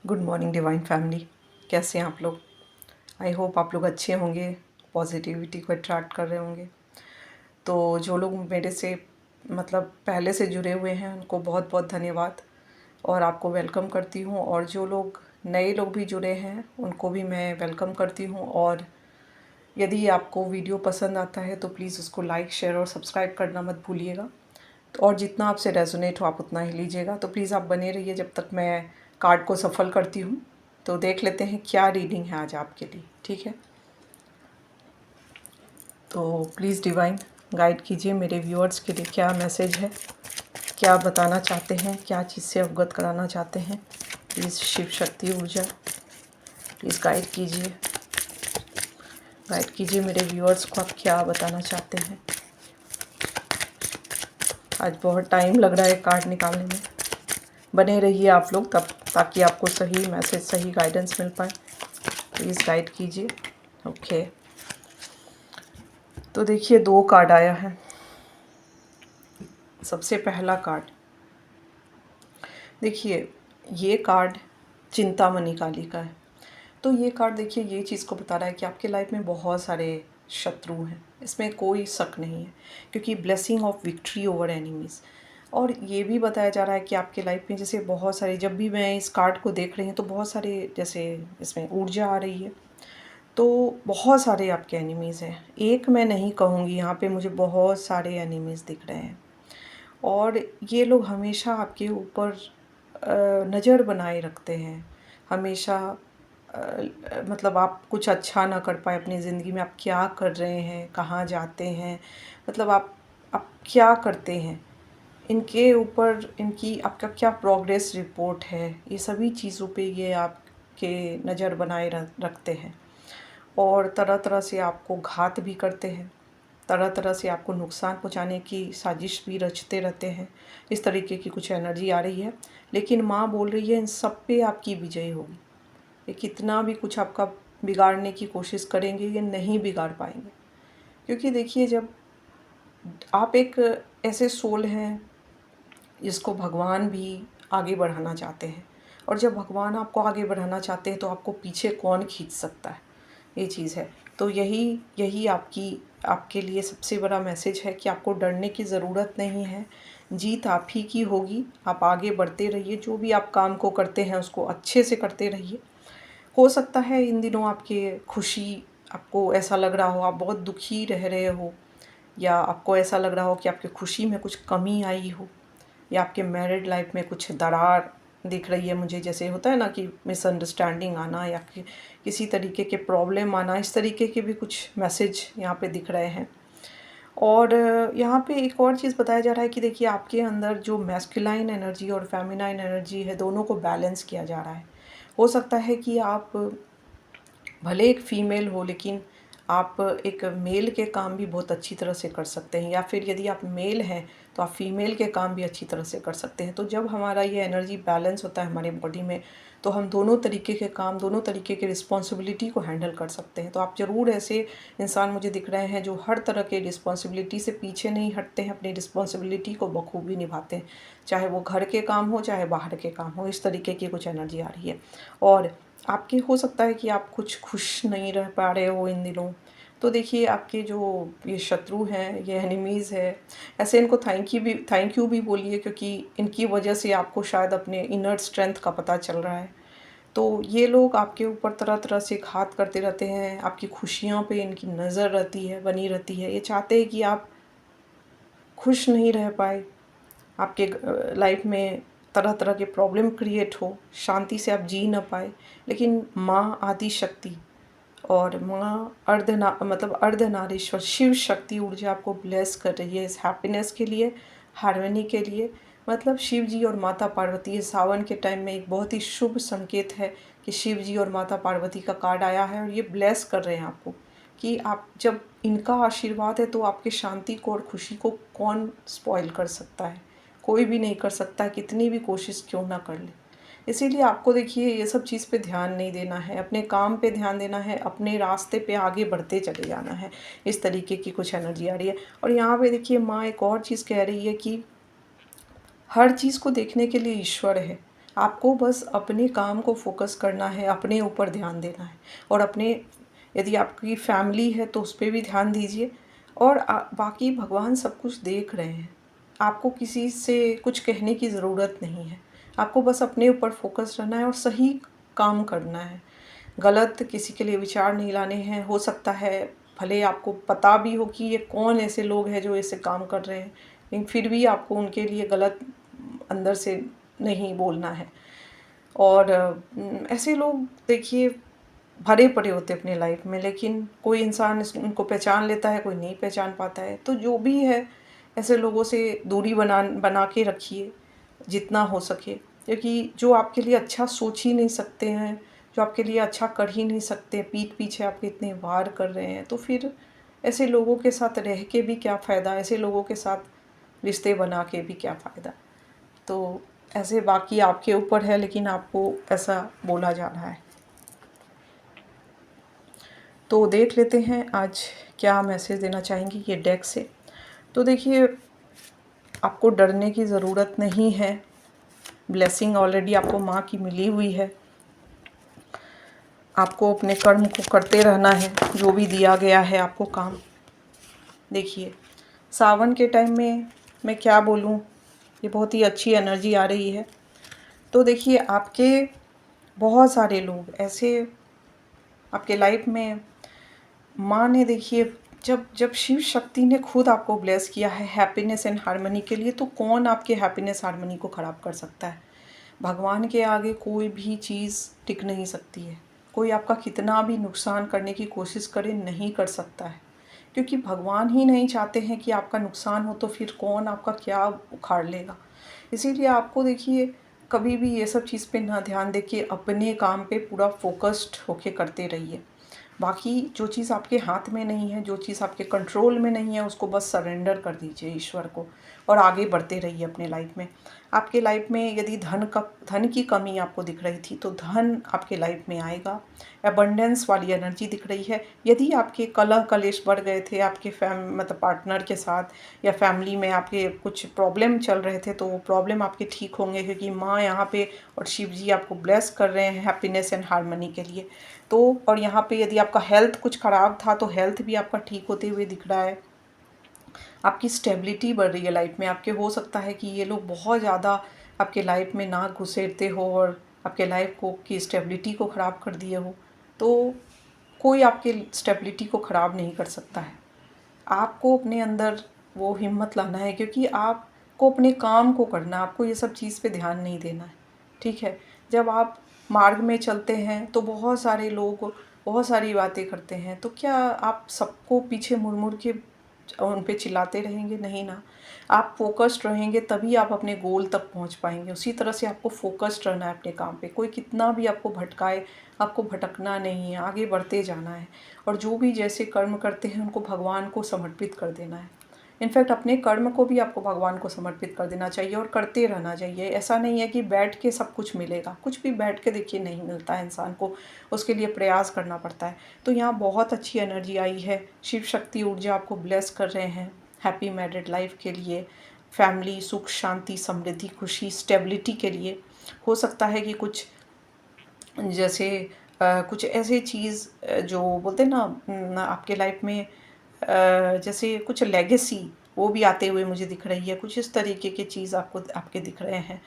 Good morning divine family. कैसे हैं आप लोग? आई होप आप लोग अच्छे होंगे, पॉजिटिविटी को अट्रैक्ट कर रहे होंगे। तो जो लोग मेरे से पहले से जुड़े हुए हैं उनको बहुत बहुत धन्यवाद और आपको वेलकम करती हूँ। और जो लोग नए लोग भी जुड़े हैं उनको भी मैं वेलकम करती हूँ। और यदि आपको वीडियो पसंद आता है तो प्लीज़ उसको लाइक, शेयर और सब्सक्राइब करना मत भूलिएगा। और जितना आपसे रेजोनेट हो आप उतना ही लीजिएगा। तो प्लीज़ आप बने रहिए जब तक मैं कार्ड को सफल करती हूँ। तो देख लेते हैं क्या रीडिंग है आज आपके लिए, ठीक है? तो प्लीज़ डिवाइन गाइड कीजिए मेरे व्यूअर्स के लिए, क्या मैसेज है, क्या बताना चाहते हैं, क्या चीज़ से अवगत कराना चाहते हैं। प्लीज़ शिव शक्ति ऊर्जा प्लीज़ गाइड कीजिए मेरे व्यूअर्स को, आप क्या बताना चाहते हैं। आज बहुत टाइम लग रहा है कार्ड निकालने में। बने रहिए आप लोग तब, ताकि आपको सही मैसेज, सही गाइडेंस मिल पाए। प्लीज़ गाइड कीजिए। ओके, तो देखिए 2 कार्ड आया है। सबसे पहला कार्ड देखिए, ये कार्ड चिंतामणि काली का है। तो ये कार्ड देखिए ये चीज़ को बता रहा है कि आपके लाइफ में बहुत सारे शत्रु हैं, इसमें कोई शक नहीं है, क्योंकि blessing of victory over enemies. और ये भी बताया जा रहा है कि आपके लाइफ में जैसे बहुत सारे, जब भी मैं इस कार्ड को देख रही हूँ तो बहुत सारे जैसे इसमें ऊर्जा आ रही है। तो बहुत सारे आपके एनिमीज़ हैं, एक मैं नहीं कहूँगी, यहाँ पे मुझे बहुत सारे एनिमीज़ दिख रहे हैं। और ये लोग हमेशा आपके ऊपर नज़र बनाए रखते हैं। हमेशा आप कुछ अच्छा ना कर पाए अपनी ज़िंदगी में, आप क्या कर रहे हैं, कहाँ जाते हैं, आप क्या करते हैं, इनके ऊपर इनकी आपका क्या प्रोग्रेस रिपोर्ट है, ये सभी चीज़ों पे ये आपके नज़र बनाए रखते हैं। और तरह तरह से आपको घात भी करते हैं, तरह तरह से आपको नुकसान पहुंचाने की साजिश भी रचते रहते हैं। इस तरीके की कुछ एनर्जी आ रही है। लेकिन माँ बोल रही है इन सब पे आपकी विजय होगी। ये कितना भी कुछ आपका बिगाड़ने की कोशिश करेंगे, ये नहीं बिगाड़ पाएंगे। क्योंकि देखिए, जब आप एक ऐसे सोल हैं जिसको भगवान भी आगे बढ़ाना चाहते हैं, और जब भगवान आपको आगे बढ़ाना चाहते हैं तो आपको पीछे कौन खींच सकता है, ये चीज़ है। तो यही यही आपके लिए सबसे बड़ा मैसेज है कि आपको डरने की ज़रूरत नहीं है। जीत आप ही की होगी। आप आगे बढ़ते रहिए, जो भी आप काम को करते हैं उसको अच्छे से करते रहिए। हो सकता है इन दिनों आपके खुशी, आपको ऐसा लग रहा हो आप बहुत दुखी रह रहे हो, या आपको ऐसा लग रहा हो कि आपकी खुशी में कुछ कमी आई हो, या आपके मैरिड लाइफ में कुछ दरार दिख रही है मुझे। जैसे होता है ना कि मिसअंडरस्टैंडिंग आना, या किसी तरीके के प्रॉब्लम आना, इस तरीके के भी कुछ मैसेज यहाँ पे दिख रहे हैं। और यहाँ पे एक और चीज़ बताया जा रहा है कि देखिए आपके अंदर जो मैस्कुलाइन एनर्जी और फेमिनाइन एनर्जी है, दोनों को बैलेंस किया जा रहा है। हो सकता है कि आप भले एक फ़ीमेल हो, लेकिन आप एक मेल के काम भी बहुत अच्छी तरह से कर सकते हैं, या फिर यदि आप मेल हैं तो आप फीमेल के काम भी अच्छी तरह से कर सकते हैं। तो जब हमारा ये एनर्जी बैलेंस होता है हमारे बॉडी में, तो हम दोनों तरीके के काम, दोनों तरीके के रिस्पॉन्सिबिलिटी को हैंडल कर सकते हैं। तो आप ज़रूर ऐसे इंसान मुझे दिख रहे हैं जो हर तरह के रिस्पॉन्सिबिलिटी से पीछे नहीं हटते हैं, अपनी रिस्पॉन्सिबिलिटी को बखूबी निभाते हैं, चाहे वो घर के काम हो चाहे बाहर के काम हो। इस तरीके की कुछ एनर्जी आ रही है। और आपके हो सकता है कि आप कुछ खुश नहीं रह पा रहे हो इन दिनों। तो देखिए आपके जो ये शत्रु हैं, ये एनिमीज़ है, ऐसे इनको थैंक यू भी बोलिए, क्योंकि इनकी वजह से आपको शायद अपने इनर स्ट्रेंथ का पता चल रहा है। तो ये लोग आपके ऊपर तरह तरह से घात करते रहते हैं, आपकी खुशियों पे इनकी नज़र रहती है, बनी रहती है। ये चाहते हैं कि आप खुश नहीं रह पाए, आपके लाइफ में तरह तरह के प्रॉब्लम क्रिएट हो, शांति से आप जी ना पाए। लेकिन माँ आदि शक्ति और माँ अर्धनारीश्वर शिव शक्ति ऊर्जा आपको ब्लेस कर रही है इस हैप्पीनेस के लिए, हार्मनी के लिए। शिव जी और माता पार्वती, ये सावन के टाइम में एक बहुत ही शुभ संकेत है कि शिव जी और माता पार्वती का कार्ड आया है, और ये ब्लेस कर रहे हैं आपको कि आप जब इनका आशीर्वाद है तो आपके शांति को और खुशी को कौन स्पॉइल कर सकता है। कोई भी नहीं कर सकता, कितनी भी कोशिश क्यों ना कर ले। इसीलिए आपको देखिए ये सब चीज़ पे ध्यान नहीं देना है, अपने काम पे ध्यान देना है, अपने रास्ते पे आगे बढ़ते चले जाना है। इस तरीके की कुछ एनर्जी आ रही है। और यहाँ पे देखिए माँ एक और चीज़ कह रही है कि हर चीज़ को देखने के लिए ईश्वर है। आपको बस अपने काम को फ़ोकस करना है, अपने ऊपर ध्यान देना है और अपने, यदि आपकी फैमिली है तो उस पे भी ध्यान दीजिए। और बाकी भगवान सब कुछ देख रहे हैं। आपको किसी से कुछ कहने की ज़रूरत नहीं है। आपको बस अपने ऊपर फ़ोकस रहना है और सही काम करना है। गलत किसी के लिए विचार नहीं लाने हैं। हो सकता है भले आपको पता भी हो कि ये कौन ऐसे लोग हैं जो ऐसे काम कर रहे हैं, लेकिन फिर भी आपको उनके लिए गलत अंदर से नहीं बोलना है। और ऐसे लोग देखिए भरे पड़े होते हैं अपनी लाइफ में, लेकिन कोई इंसान उनको पहचान लेता है, कोई नहीं पहचान पाता है। तो जो भी है, ऐसे लोगों से दूरी बना के रखिए जितना हो सके, क्योंकि जो आपके लिए अच्छा सोच ही नहीं सकते हैं, जो आपके लिए अच्छा कर ही नहीं सकते, पीठ पीछे आपके इतने वार कर रहे हैं, तो फिर ऐसे लोगों के साथ रह के भी क्या फ़ायदा, ऐसे लोगों के साथ रिश्ते बना के भी क्या फ़ायदा। तो ऐसे बाकी आपके ऊपर है, लेकिन आपको ऐसा बोला जा रहा है। तो देख लेते हैं आज क्या मैसेज देना चाहेंगी ये डेक से। तो देखिए, आपको डरने की ज़रूरत नहीं है। ब्लेसिंग ऑलरेडी आपको माँ की मिली हुई है। आपको अपने कर्म को करते रहना है, जो भी दिया गया है आपको काम। देखिए, सावन के टाइम में मैं क्या बोलूँ, ये बहुत ही अच्छी एनर्जी आ रही है। तो देखिए, आपके बहुत सारे लोग ऐसे आपके लाइफ में, माँ ने देखिए, जब जब शिव शक्ति ने खुद आपको ब्लेस किया है हैप्पीनेस एंड हार्मनी के लिए, तो कौन आपके हैप्पीनेस हार्मनी को ख़राब कर सकता है। भगवान के आगे कोई भी चीज़ टिक नहीं सकती है। कोई आपका कितना भी नुकसान करने की कोशिश करे, नहीं कर सकता है, क्योंकि भगवान ही नहीं चाहते हैं कि आपका नुकसान हो, तो फिर कौन आपका क्या उखाड़ लेगा। इसीलिए आपको देखिए, कभी भी ये सब चीज़ पे ना ध्यान दे के अपने काम पे पूरा फोकस्ड होके करते रहिए। बाकी जो चीज़ आपके हाथ में नहीं है, जो चीज़ आपके कंट्रोल में नहीं है, उसको बस सरेंडर कर दीजिए ईश्वर को और आगे बढ़ते रहिए अपने लाइफ में। आपके लाइफ में यदि धन की कमी आपको दिख रही थी, तो धन आपके लाइफ में आएगा। एबंडेंस वाली एनर्जी दिख रही है। यदि आपके कलह कलेश बढ़ गए थे आपके मतलब पार्टनर के साथ, या फैमिली में आपके कुछ प्रॉब्लम चल रहे थे, तो वो प्रॉब्लम आपके ठीक होंगे, क्योंकि माँ यहाँ पे और शिव जी आपको ब्लेस कर रहे हैं हैप्पीनेस एंड हार्मनी के लिए। तो और यहाँ पे यदि आपका हेल्थ कुछ ख़राब था, तो हेल्थ भी आपका ठीक होते हुए दिख रहा है। आपकी स्टेबिलिटी बढ़ रही है लाइफ में। आपके हो सकता है कि ये लोग बहुत ज़्यादा आपके लाइफ में ना घुसेरते हो और आपके लाइफ को की स्टेबिलिटी को ख़राब कर दिए हो। तो कोई आपके स्टेबिलिटी को ख़राब नहीं कर सकता है। आपको अपने अंदर वो हिम्मत लाना है, क्योंकि आपको अपने काम को करना है। आपको ये सब चीज़ पे ध्यान नहीं देना है, ठीक है। जब आप मार्ग में चलते हैं तो बहुत सारे लोग बहुत सारी बातें करते हैं, तो क्या आप सबको पीछे मुड़ मुड़ के उन पे चिल्लाते रहेंगे? नहीं ना। आप फोकस्ड रहेंगे तभी आप अपने गोल तक पहुंच पाएंगे। उसी तरह से आपको फोकस्ड रहना है अपने काम पे। कोई कितना भी आपको भटकाए, आपको भटकना नहीं है, आगे बढ़ते जाना है। और जो भी जैसे कर्म करते हैं उनको भगवान को समर्पित कर देना है। इनफैक्ट अपने कर्म को भी आपको भगवान को समर्पित कर देना चाहिए और करते रहना चाहिए। ऐसा नहीं है कि बैठ के सब कुछ मिलेगा। कुछ भी बैठ के देखिए नहीं मिलता है इंसान को, उसके लिए प्रयास करना पड़ता है। तो यहाँ बहुत अच्छी एनर्जी आई है। शिव शक्ति ऊर्जा आपको ब्लेस कर रहे हैं हैप्पी मैरिड लाइफ के लिए, फैमिली, सुख, शांति, समृद्धि, खुशी, स्टेबिलिटी के लिए। हो सकता है कि कुछ जैसे कुछ ऐसी चीज़ जो बोलते हैं ना, आपके लाइफ में जैसे कुछ लेगेसी वो भी आते हुए मुझे दिख रही है। कुछ इस तरीके की चीज़ आपको आपके दिख रहे हैं।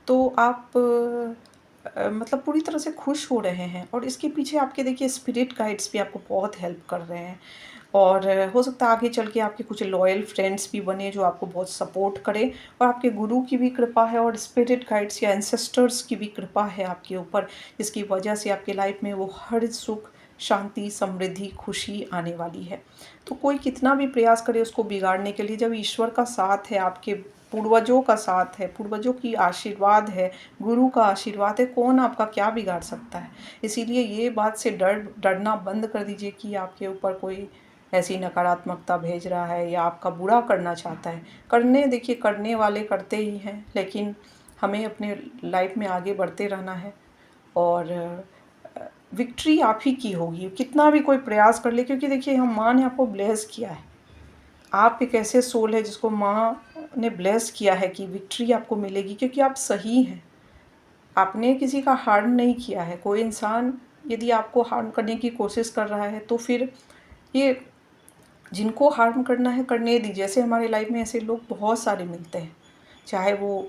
तो आप मतलब पूरी तरह से खुश हो रहे हैं, और इसके पीछे आपके देखिए स्पिरिट गाइड्स भी आपको बहुत हेल्प कर रहे हैं। और हो सकता है आगे चल के आपके कुछ लॉयल फ्रेंड्स भी बने जो आपको बहुत सपोर्ट करें, और आपके गुरु की भी कृपा है और स्पिरिट गाइड्स या एंसेस्टर्स की भी कृपा है आपके ऊपर, जिसकी वजह से आपके लाइफ में वो हर सुख, शांति, समृद्धि, खुशी आने वाली है। तो कोई कितना भी प्रयास करे उसको बिगाड़ने के लिए, जब ईश्वर का साथ है, आपके पूर्वजों का साथ है, पूर्वजों की आशीर्वाद है, गुरु का आशीर्वाद है, कौन आपका क्या बिगाड़ सकता है। इसीलिए ये बात से डरना बंद कर दीजिए कि आपके ऊपर कोई ऐसी नकारात्मकता भेज रहा है या आपका बुरा करना चाहता है। देखिए करने वाले करते ही हैं, लेकिन हमें अपने लाइफ में आगे बढ़ते रहना है। और विक्ट्री आप ही की होगी, कितना भी कोई प्रयास कर ले, क्योंकि देखिए हम माँ ने आपको ब्लेस किया है। आप एक ऐसे सोल है जिसको माँ ने ब्लेस किया है कि विक्ट्री आपको मिलेगी, क्योंकि आप सही हैं। आपने किसी का हार्म नहीं किया है। कोई इंसान यदि आपको हार्म करने की कोशिश कर रहा है तो फिर ये जिनको हार्म करना है करने दीजिए। जैसे हमारे लाइफ में ऐसे लोग बहुत सारे मिलते हैं, चाहे वो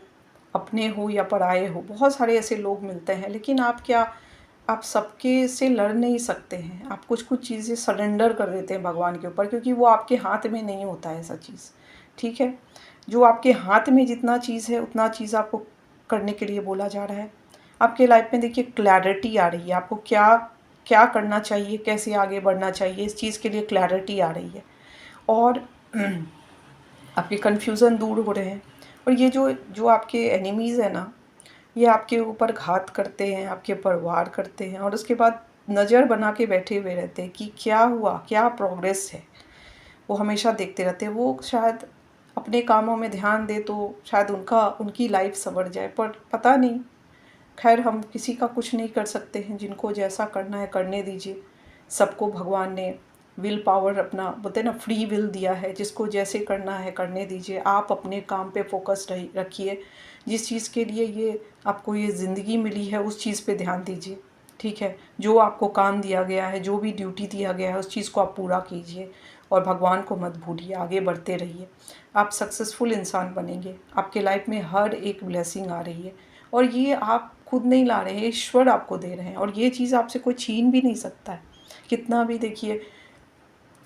अपने हो या पराये हो, बहुत सारे ऐसे लोग मिलते हैं। लेकिन आप सबके से लड़ नहीं सकते हैं। आप कुछ चीज़ें सरेंडर कर देते हैं भगवान के ऊपर, क्योंकि वो आपके हाथ में नहीं होता है ऐसा चीज़। ठीक है, जो आपके हाथ में जितना चीज़ है उतना चीज़ आपको करने के लिए बोला जा रहा है। आपके लाइफ में देखिए क्लैरिटी आ रही है, आपको क्या क्या करना चाहिए, कैसे आगे बढ़ना चाहिए, इस चीज़ के लिए क्लैरिटी आ रही है। और आपके कन्फ्यूज़न दूर हो रहे हैं। और ये जो जो आपके एनिमीज़ हैं ना, ये आपके ऊपर घात करते हैं, आपके ऊपर वार करते हैं और उसके बाद नज़र बना के बैठे हुए रहते हैं कि क्या हुआ, क्या प्रोग्रेस है। वो हमेशा देखते रहते हैं। वो शायद अपने कामों में ध्यान दे तो शायद उनकी लाइफ संवर जाए, पर पता नहीं। खैर, हम किसी का कुछ नहीं कर सकते हैं। जिनको जैसा करना है करने दीजिए। सबको भगवान ने विल पावर, अपना बोलते हैं ना, फ्री विल दिया है। जिसको जैसे करना है करने दीजिए। आप अपने काम पे फोकस रखिए। जिस चीज़ के लिए ये आपको ये ज़िंदगी मिली है उस चीज़ पे ध्यान दीजिए। ठीक है, जो आपको काम दिया गया है, जो भी ड्यूटी दिया गया है, उस चीज़ को आप पूरा कीजिए और भगवान को मत भूलिए, आगे बढ़ते रहिए। आप सक्सेसफुल इंसान बनेंगे। आपके लाइफ में हर एक ब्लेसिंग आ रही है और ये आप खुद नहीं ला रहे हैं, ईश्वर आपको दे रहे हैं और ये चीज़ आपसे कोई छीन भी नहीं सकता है। कितना भी देखिए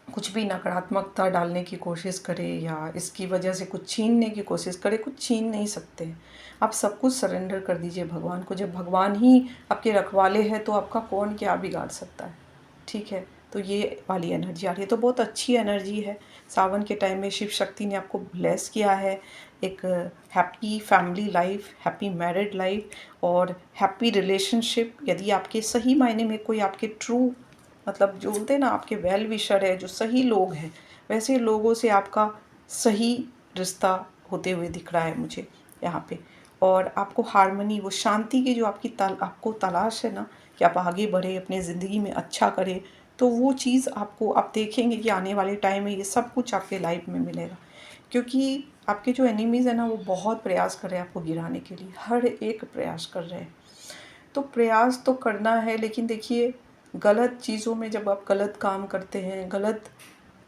कुछ भी नकारात्मकता डालने की कोशिश करे या इसकी वजह से कुछ छीनने की कोशिश करे, कुछ छीन नहीं सकते हैं। आप सब कुछ सरेंडर कर दीजिए भगवान को। जब भगवान ही आपके रखवाले हैं तो आपका कौन क्या बिगाड़ सकता है। ठीक है, तो ये वाली एनर्जी आ रही है, तो बहुत अच्छी एनर्जी है। सावन के टाइम में शिव शक्ति ने आपको ब्लेस किया है एक happy family life, happy married life और हैप्पी रिलेशनशिप। यदि आपके सही मायने में कोई आपके ट्रू, मतलब जो बोलते हैं ना, आपके वेल विशर है, जो सही लोग हैं, वैसे लोगों से आपका सही रिश्ता होते हुए दिख रहा है मुझे यहाँ पे। और आपको हार्मनी, वो शांति की जो आपको तलाश है ना, कि आप आगे बढ़े, अपने ज़िंदगी में अच्छा करें, तो वो चीज़ आपको, आप देखेंगे कि आने वाले टाइम में ये सब कुछ आपके लाइफ में मिलेगा। क्योंकि आपके जो एनिमीज़ है ना, वो बहुत प्रयास कर रहे हैं आपको गिराने के लिए, हर एक प्रयास कर रहे हैं। तो प्रयास तो करना है, लेकिन देखिए गलत चीज़ों में जब आप गलत काम करते हैं, गलत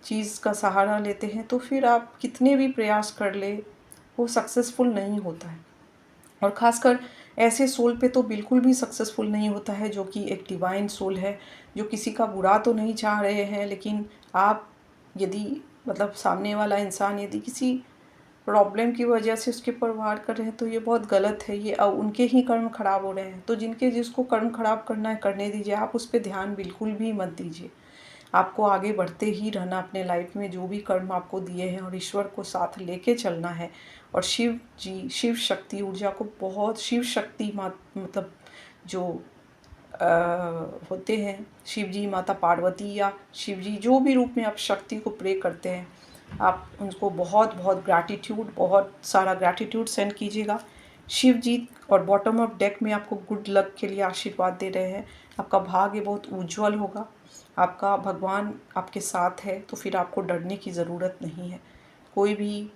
चीज़ का सहारा लेते हैं, तो फिर आप कितने भी प्रयास कर ले, वो सक्सेसफुल नहीं होता है। और ख़ासकर ऐसे सोल पे तो बिल्कुल भी सक्सेसफुल नहीं होता है जो कि एक डिवाइन सोल है, जो किसी का बुरा तो नहीं चाह रहे हैं, लेकिन आप यदि, मतलब सामने वाला इंसान यदि किसी प्रॉब्लम की वजह से उसके ऊपर वार कर रहे हैं तो ये बहुत गलत है। ये उनके ही कर्म खराब हो रहे हैं। तो जिसको कर्म खराब करना है करने दीजिए। आप उस पर ध्यान बिल्कुल भी मत दीजिए। आपको आगे बढ़ते ही रहना अपने लाइफ में, जो भी कर्म आपको दिए हैं, और ईश्वर को साथ लेके चलना है। और शिव शक्ति ऊर्जा को बहुत, शिव शक्ति मतलब जो होते हैं शिव जी, माता पार्वती या शिव जी, जो भी रूप में आप शक्ति को प्रे करते हैं, आप उनको बहुत बहुत ग्रैटिट्यूड, बहुत सारा ग्रैटिट्यूड सेंड कीजिएगा शिव जी। और बॉटम ऑफ डेक में आपको गुड लक के लिए आशीर्वाद दे रहे हैं। आपका भाग्य बहुत उज्जवल होगा, आपका भगवान आपके साथ है, तो फिर आपको डरने की ज़रूरत नहीं है। कोई भी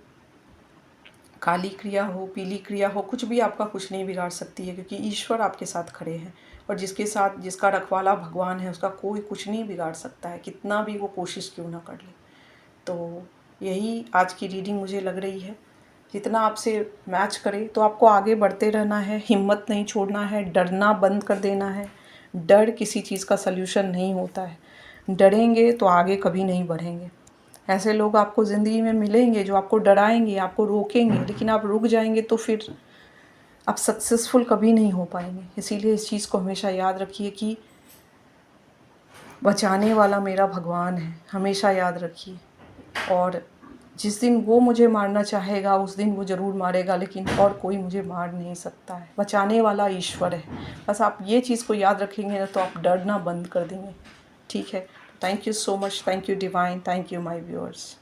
काली क्रिया हो, पीली क्रिया हो, कुछ भी आपका कुछ नहीं बिगाड़ सकती है, क्योंकि ईश्वर आपके साथ खड़े हैं। और जिसका रखवाला भगवान है, उसका कोई कुछ नहीं बिगाड़ सकता है, कितना भी वो कोशिश क्यों ना कर ले। तो यही आज की रीडिंग मुझे लग रही है। जितना आपसे मैच करे, तो आपको आगे बढ़ते रहना है, हिम्मत नहीं छोड़ना है, डरना बंद कर देना है। डर किसी चीज़ का सल्यूशन नहीं होता है। डरेंगे तो आगे कभी नहीं बढ़ेंगे। ऐसे लोग आपको ज़िंदगी में मिलेंगे जो आपको डराएंगे, आपको रोकेंगे, लेकिन आप रुक जाएंगे तो फिर आप सक्सेसफुल कभी नहीं हो पाएंगे। इसीलिए इस चीज़ को हमेशा याद रखिए कि बचाने वाला मेरा भगवान है, हमेशा याद रखिए। और जिस दिन वो मुझे मारना चाहेगा उस दिन वो ज़रूर मारेगा, लेकिन और कोई मुझे मार नहीं सकता है। बचाने वाला ईश्वर है। बस आप ये चीज़ को याद रखेंगे ना, तो आप डरना बंद कर देंगे। ठीक है, thank you so much, thank you divine, thank you my viewers.